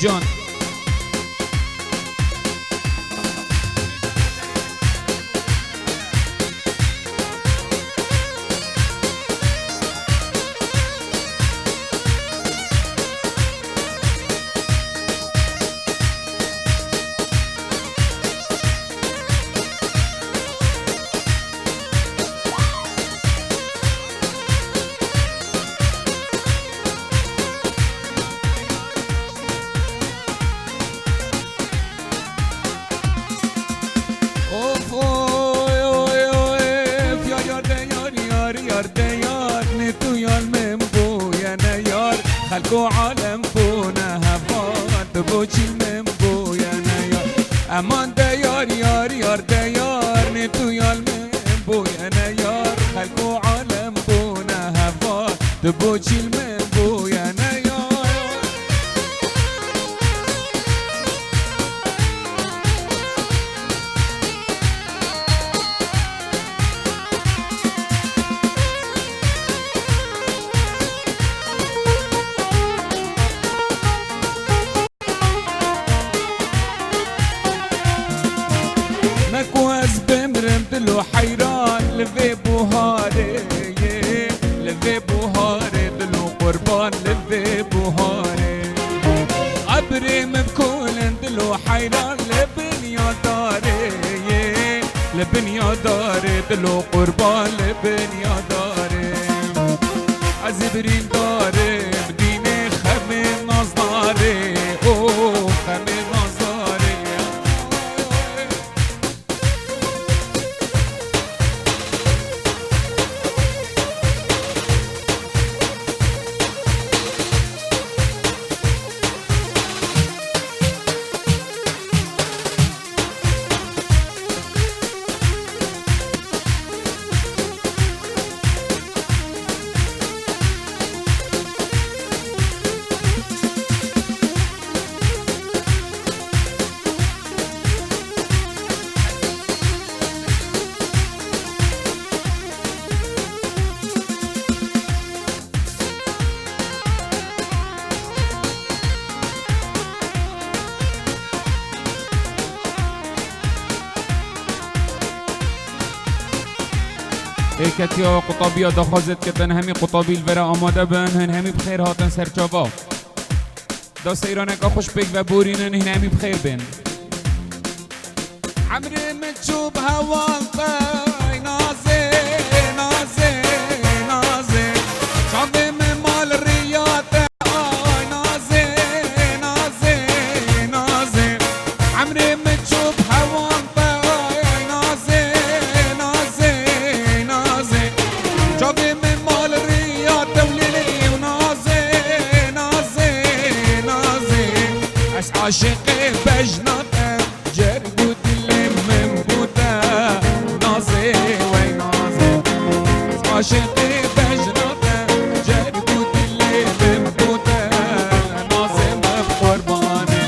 جان خلقو عالم بونا هفات بوچی من بویانا یار امان دیار یار یار دیار نتو یال من بویانا یار خلقو عالم بونا هفات بوچی من بویانا یار دلو حيران لفي بوهاري لفي بوهاري دلو قربان لفي بوهاري عبري من كل دلو حيران لبنيا داري لبنيا داري دلو قربان لبنيا داري عزبرين داري بديني خمي نظاري اوه خمي نظاري ایکتی و قطابی ها دخوازت کتن همی قطابی الورا آماده بن هن همی بخیر هاتن سرچاوا دا سیرانه که خوش بگ و بورینن هن همی بخیر بین عمری من چوب هوان قای نازه نازه نازه شعبی من مال ریات آی نازه نازه نازه عمری من چوب هوان قای نازه نازه نازه شعبی من مال ریات وليلي ونازه نازه نازه عش عاشقي بجناته جربو عاشقي بجناته جربو دلي بمبوته نازم بقرباني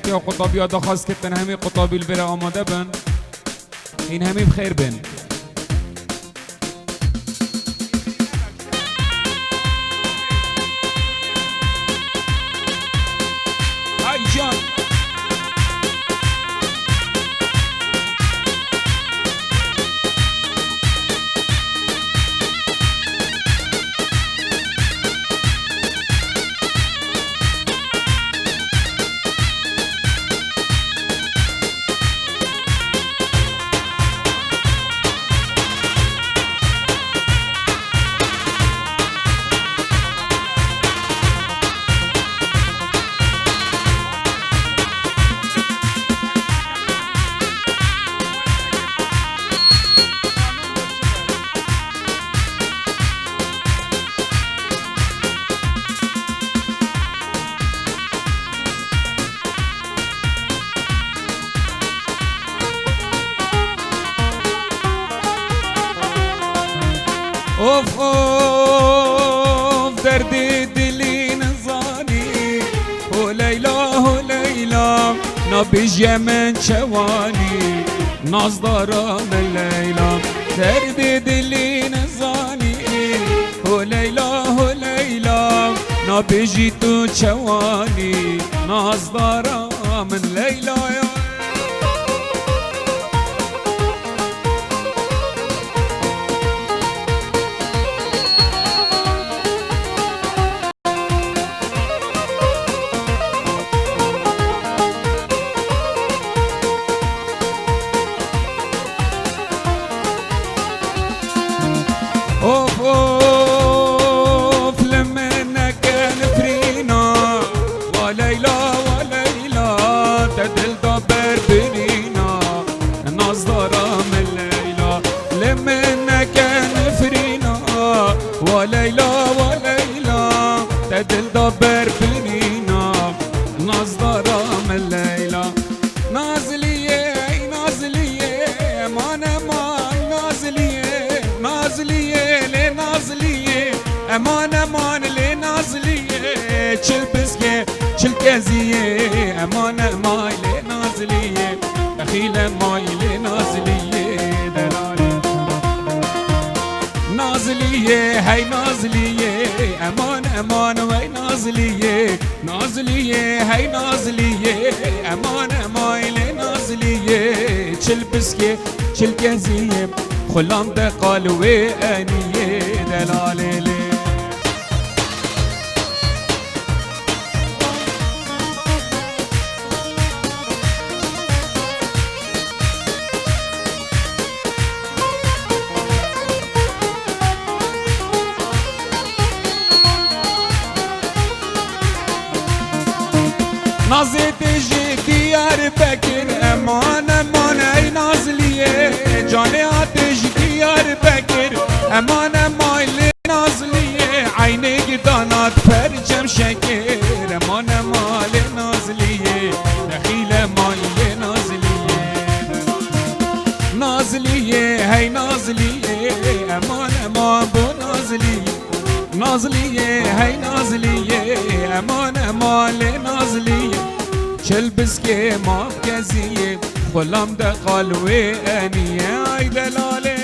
که قطابی ها دخواست کتن همه قطابی البره آماده بن این همه بخیر بن ای جان اوف اوف درد دلی نزانی هو لیلا نبیج من چوانی ناز دارم لیلا درد دلی نزانی هو لیلا نبیجی تو چوانی ناز دارم لیلا اوف اوف لمنا كان فرينا وليلى تدل دبر بنينا نظرة من ليلى لمنا كان فرينا وليلى تدل دبر بنينا نظرة من ليلى نازلية مانا نازلية امان لنازلية چل بسكي چل كزية امان لنازلية دخيلة لنازلية دلالي نازلية هاي نازلية امان وي نازلية هاي نازلية امان لنازلية چل بسكي چل كزية خلام ده قالوي انيه دلالي لي نازي تجي ديار بكر امان اي نازليه جاني آتش ديار بكر امان لي نازليه عينيك دانات فرجم شكر امان لي نازليه دخيله لي نازليه هاي نازليه امان بو نازليه هاي نازليه امان لي نازليه چل بسكي مركزيه خلام ده قالوي انيه اي دلالي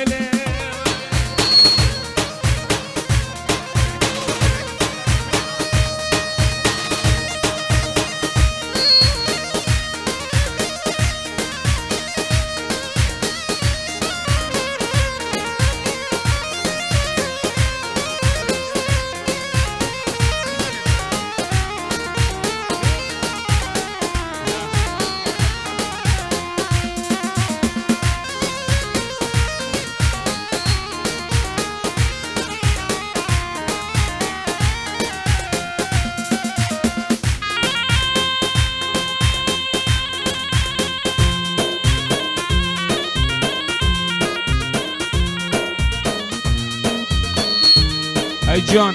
Hey John.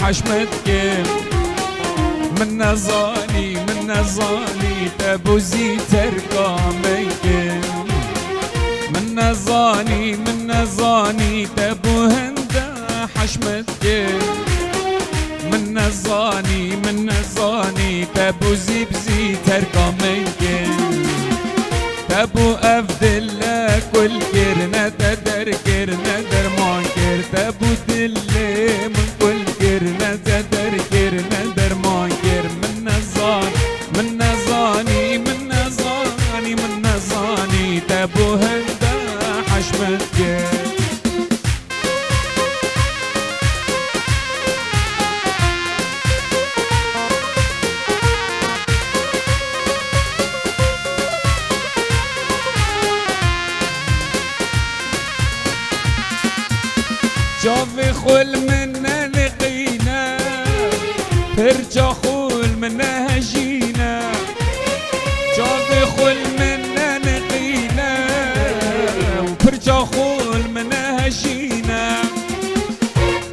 حشمتك من نزاني تبوزي ترقامك من نزاني تبو هندا حشمتك من نزاني تبو زبزي ترقامك تبو أفضل كل كرنا تدر كرنا درمان تبو دل من كل كرنا تدر كرنا درمان من نزاني تبو هندا حشمتك شوفي خل منا لقينا فرجة خل منا هجينا شوفي خل منا لقينا وفرجة خل منا هجينا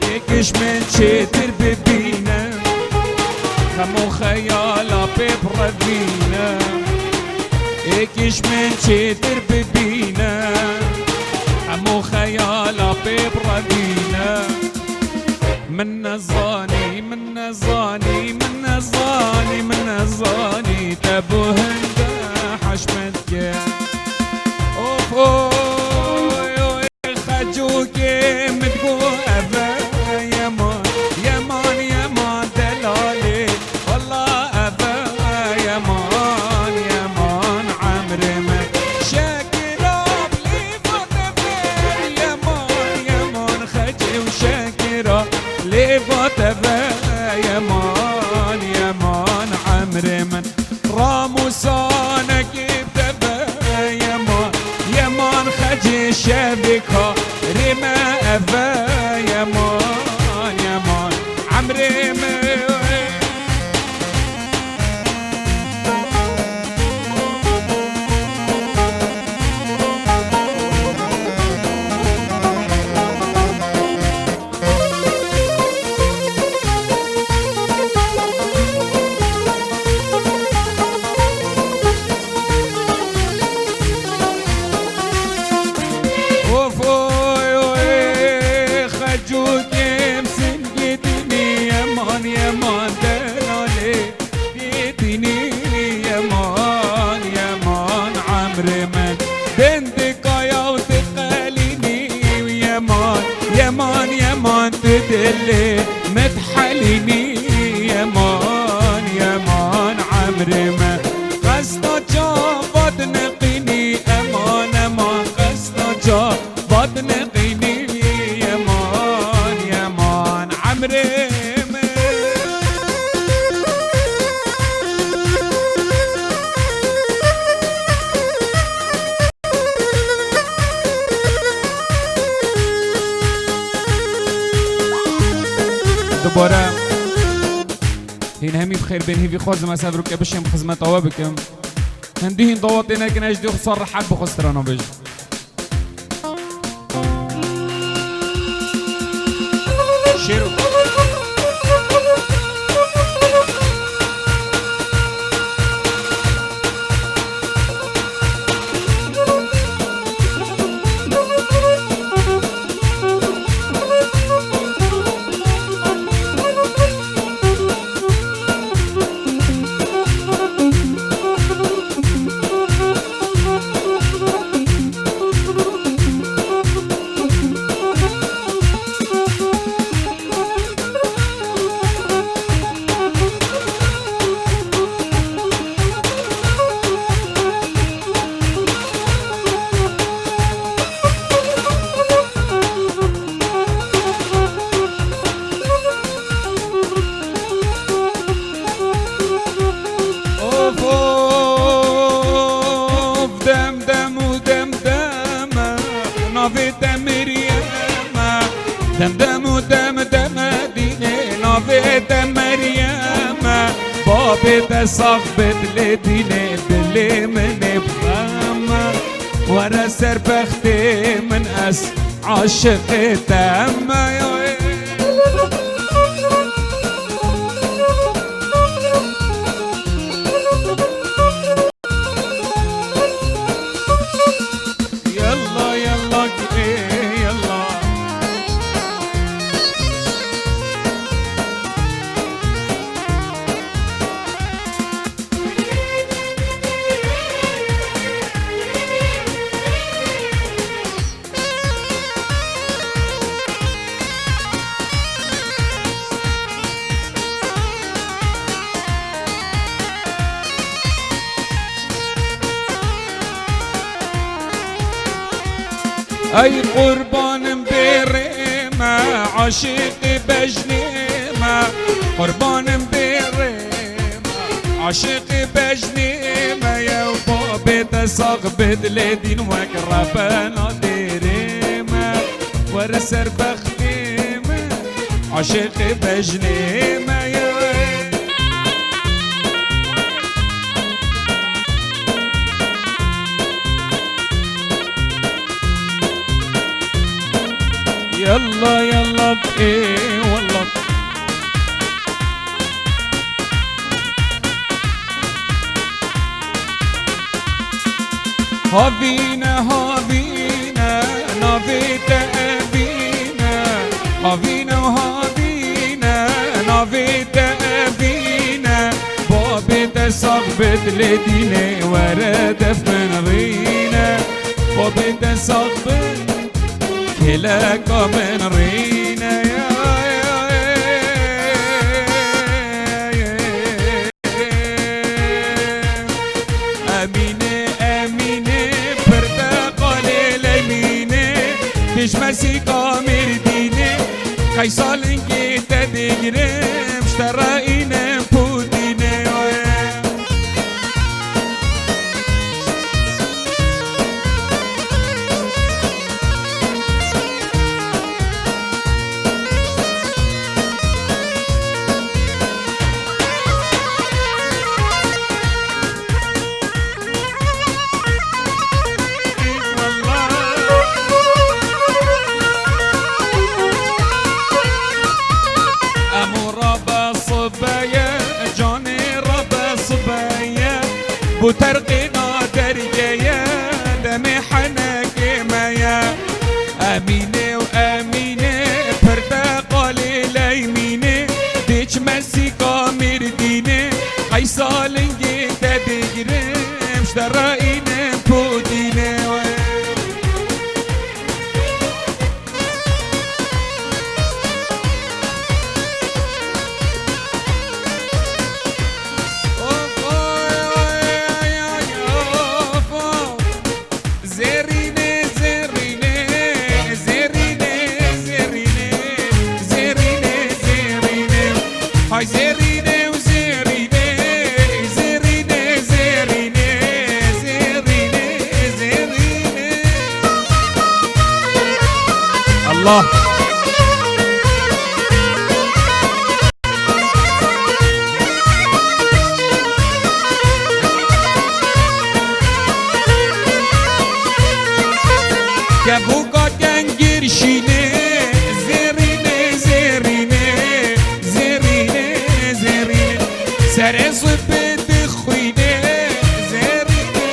يكش من شتر ببينا خمو خيالا ببردينا يكش من شتر ببينا مو خيالا ببردينا من نزاني تبو هندا حشمتك اوف اوي خجوك متقو ابا يمان دلالي والله ابا يمان عمري ما لفتبا يمان عمري من راموسانك بتبا يمان خجي شبكة رما أبا يمان عمري من يمان دلالي ديتني يمان عمري من بندقايا وتقاليني يمان تدلي متحليني يمان عمري من قصدا جابت نقيني امان قصدا جابت نقيني يمان عمري دوباره هين همي بخير بين هيفي خوز ما سافروا كبشم خدمة طوابكم هندي ضواتنا كناش دي خسر حد بخسرنا بج شيرو دم ديني نافيت مريم بابي صاحبت لديني دلي من بخام ورا سربختي من أس عاشق تم اي قربانم بريمة عاشق بجنيمة قربانم بريمة عاشق بجنيمة يا بابي تساق بدلدين وقربانا ديريمة ورسر بخديمة عاشق بجنيمة يا يلا يلا بإيه والله هافينا هافينا نافيت أبينا هافينا وهافينا نافيت أبينا بابي تساق بدلديني ورد من رينا بابي تساق لك من رينا يا أمينة أمينة برتقال الأمينة تشمسي كامير دينة خيصال انكي تدقرم اشترائينا بودينة وترقينا درجيا دمي حنك مايا أمينة وأمينة برتقال اليمينة ديش مسي كامير دينة خيصال انجي تدقرم اشترائينا بودينة هاي زيريني وزيريني زيريني زيريني زيريني زيريني الله كابوكا كان جرشيني زيريني زيريني سرس بيت خويني زيريني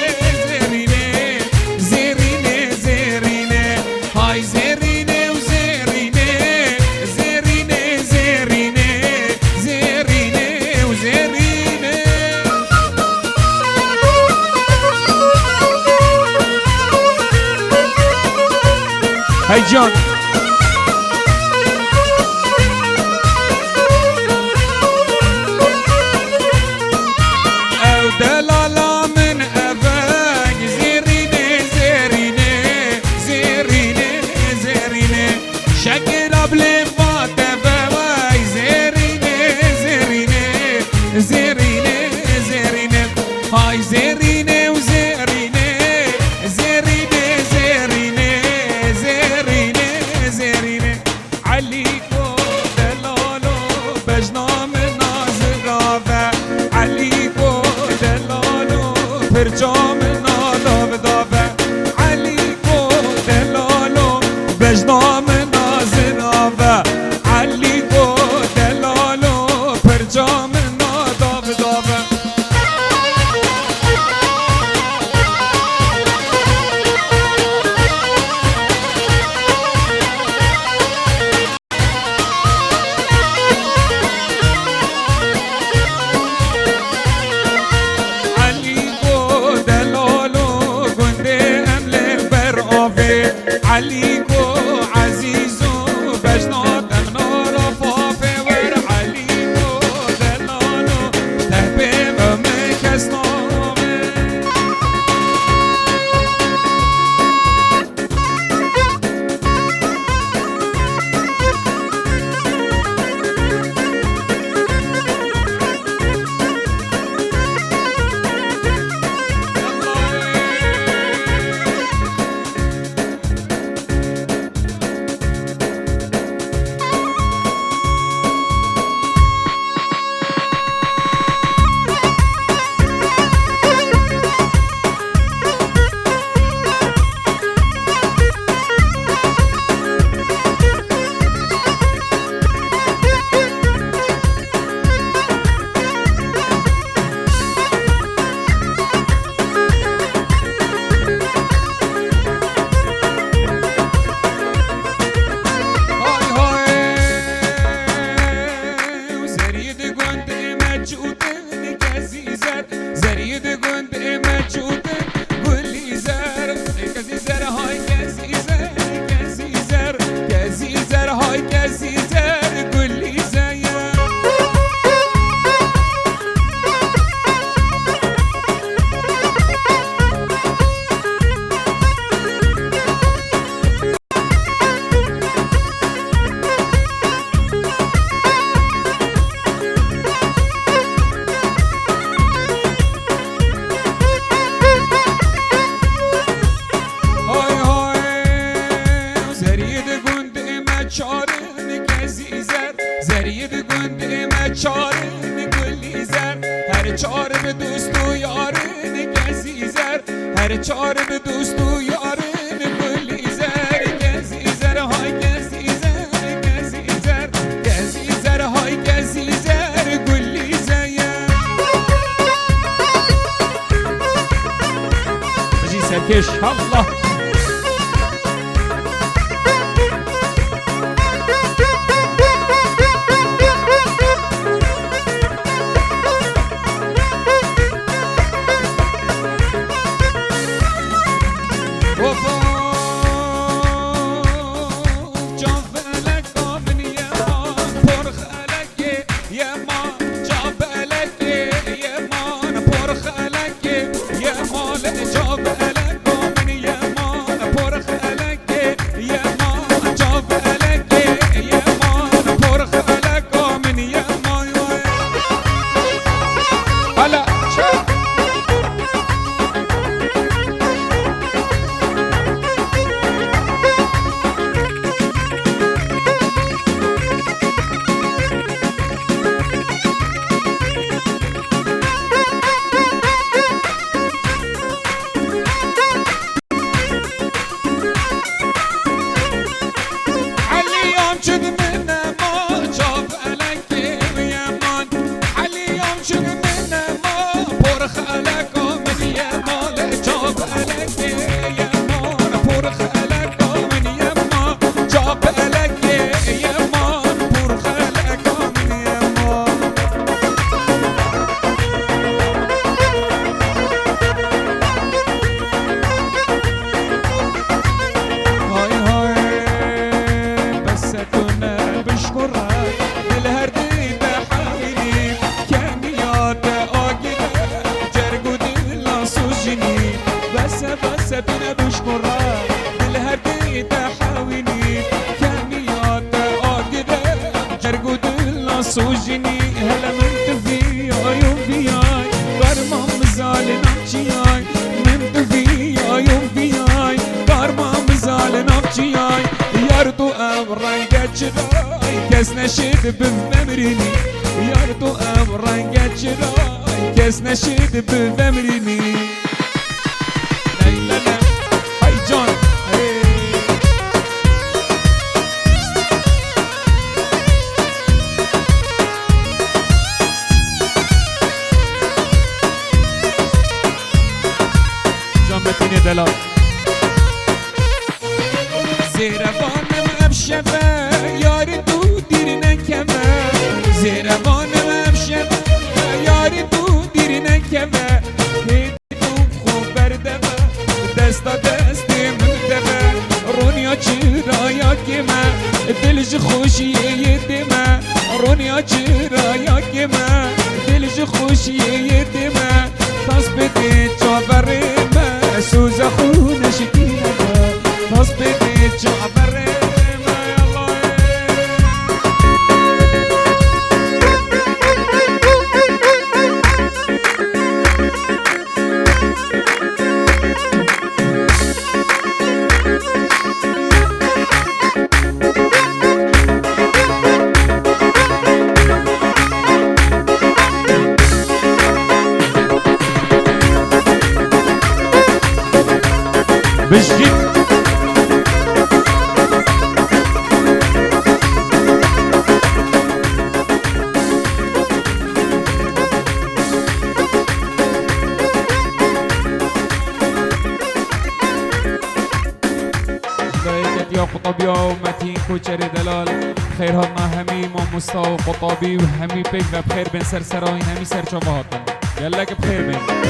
زيريني زيريني زيريني هاي زيريني وزيريني زيريني زيريني زيريني وزيريني هاي جان دلالة من أباك زيريني زيريني زيريني زيريني شكل بلي فاتباي زيريني زيريني زيريني زيريني هاي زيريني وزيريني زيريني زيريني زيريني زيريني عليكو دلالو بجنا من نازرافة عليكو دلالو برجام ناداف دافه عليكو دلالو بجنام نازرافه عليكو دلالو برجام ناداف دافه عليكو عزيزو بجنات منور فوفي ور عليكو دلالو تهبيب مكسنومي زریه گنده ما چارن گلی زر هر چار به دوست و یارن گزی زر هر چار به دوست و یارن گلی زر گزی زر های گزی زر گزی زر گزی زر های گزی زر گلی زر بجی سرکش الله سوجني هلا من تفياي وفياي قرمام مزال نبجياي من تفياي وفياي قرمام مزال نبجياي يردو امران قجراي كس نشد بفمرني يردو امران قجراي كس نشد بفمرني لا لا لا هاي جون دلال زیروانم ابشبه یار تو دیر نکمه زیروانم ابشبه یار تو دیر نکمه هید تو خوب بردمه دستا دستی من دمه رونیا چرا کمه دلش خوشیه دمه رونیا چرا کمه دلش خوشیه دمه تاس بده چاورمه سوزا خونش دیگه تاس بده چاورمه الله بشجي يا قطبي ومتين كوچر دلال خير هما همي ما مستوى قطبي وهمي بيك بخير بين سرسراين همي سر شبهاتن يلا بخير بين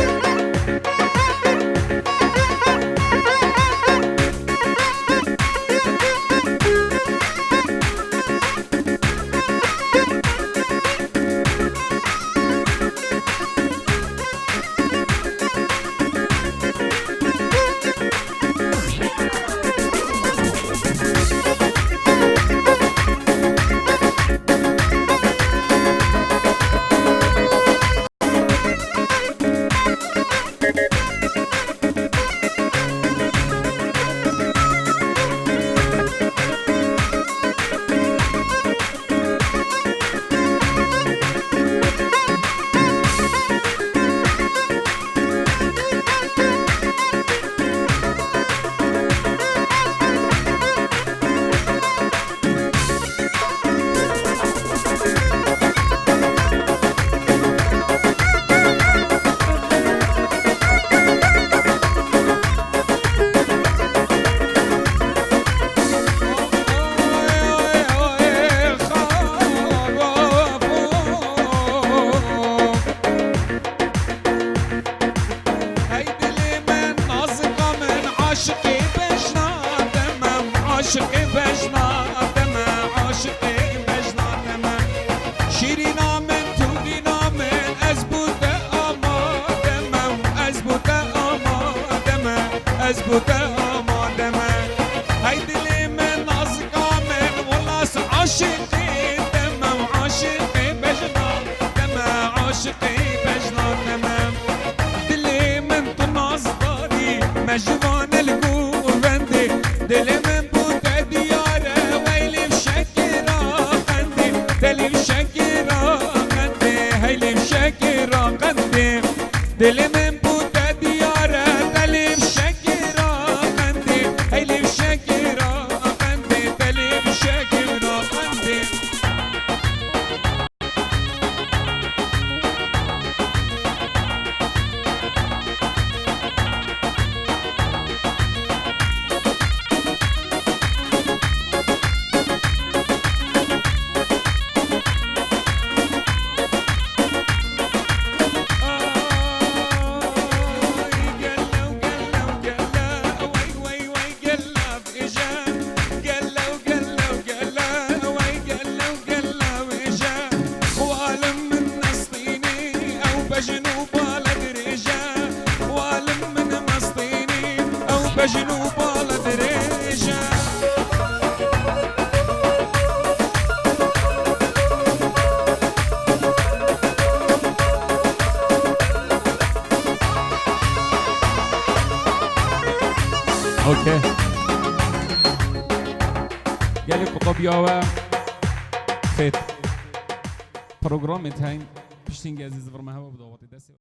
بوده آماده من های دل من نازگا من ولاس عاشقی دمم عاشقی بجنان دمم عاشقی بجنان دمم دل من تو ناز داری مجوان الگوونده دل من بوده دیاره ویلی شکرا قنده دلی شکرا قنده هیلی شکرا قنده دل من بوده دیاره دلی شکرا قنده هیلی شکرا قنده دلی شکرا قنده بجنوب على دريجة اوكي قالي بقبياوة فيت بروجرام تاين بشتين جازي زفر ما هو بدواتي داسي